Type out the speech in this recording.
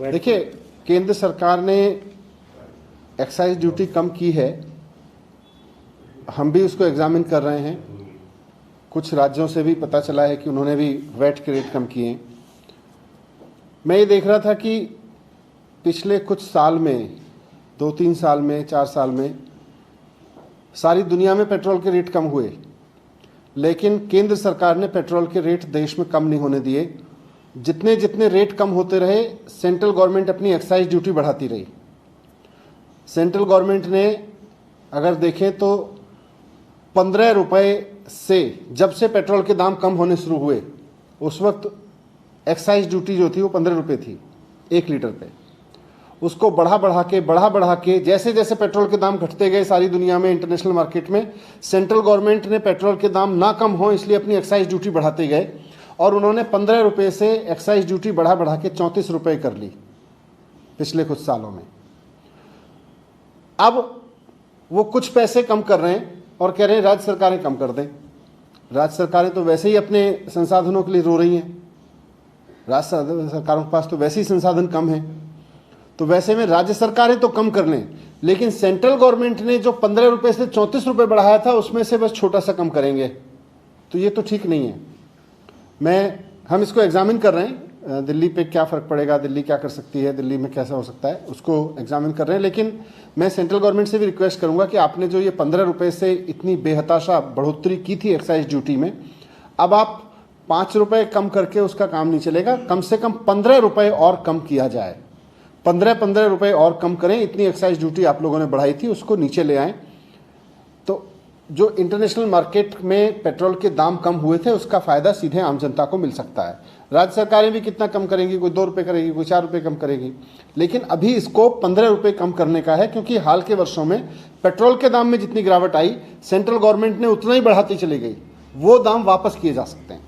देखिए, केंद्र सरकार ने एक्साइज ड्यूटी कम की है, हम भी उसको एग्जामिन कर रहे हैं। कुछ राज्यों से भी पता चला है कि उन्होंने भी वैट के रेट कम किए हैं। मैं ये देख रहा था कि पिछले कुछ साल में, 2-3 साल में, 4 साल में सारी दुनिया में पेट्रोल के रेट कम हुए, लेकिन केंद्र सरकार ने पेट्रोल के रेट देश में कम नहीं होने दिए। जितने जितने रेट कम होते रहे, सेंट्रल गवर्नमेंट अपनी एक्साइज ड्यूटी बढ़ाती रही। सेंट्रल गवर्नमेंट ने अगर देखें तो 15 रुपये से, जब से पेट्रोल के दाम कम होने शुरू हुए, उस वक्त एक्साइज ड्यूटी जो थी वो 15 रुपये थी 1 लीटर पे। उसको बढ़ा बढ़ा के जैसे जैसे पेट्रोल के दाम घटते गए सारी दुनिया में, इंटरनेशनल मार्केट में, सेंट्रल गवर्नमेंट ने पेट्रोल के दाम ना कम हो इसलिए अपनी एक्साइज ड्यूटी बढ़ाते गए, और उन्होंने 15 रुपये से एक्साइज ड्यूटी बढ़ा के 34 रुपये कर ली पिछले कुछ सालों में। अब वो कुछ पैसे कम कर रहे हैं और कह रहे हैं राज्य सरकारें कम कर दें। राज्य सरकारें तो वैसे ही अपने संसाधनों के लिए रो रही हैं, राज्य सरकारों के पास तो वैसे ही संसाधन कम हैं, तो वैसे में राज्य सरकारें तो कम कर लें, लेकिन सेंट्रल गवर्नमेंट ने जो 15 रुपये से 34 रुपये बढ़ाया था उसमें से बस छोटा सा कम करेंगे, तो ये तो ठीक नहीं है। हम इसको एग्जामिन कर रहे हैं, दिल्ली पे क्या फ़र्क पड़ेगा, दिल्ली क्या कर सकती है, दिल्ली में कैसा हो सकता है, उसको एग्जामिन कर रहे हैं। लेकिन मैं सेंट्रल गवर्नमेंट से भी रिक्वेस्ट करूंगा कि आपने जो ये 15 रुपये से इतनी बेहताशा बढ़ोतरी की थी एक्साइज ड्यूटी में, अब आप 5 रुपये कम करके उसका काम नहीं चलेगा, कम से कम 15 रुपये और कम किया जाए। 15 रुपये और कम करें। इतनी एक्साइज ड्यूटी आप लोगों ने बढ़ाई थी, उसको नीचे ले आएँ, तो जो इंटरनेशनल मार्केट में पेट्रोल के दाम कम हुए थे उसका फ़ायदा सीधे आम जनता को मिल सकता है। राज्य सरकारें भी कितना कम करेंगी, कोई 2 रुपये करेगी, कोई 4 रुपये कम करेगी, लेकिन अभी इसको 15 रुपये कम करने का है, क्योंकि हाल के वर्षों में पेट्रोल के दाम में जितनी गिरावट आई, सेंट्रल गवर्नमेंट ने उतना ही बढ़ाती चली गई। वो दाम वापस किए जा सकते हैं।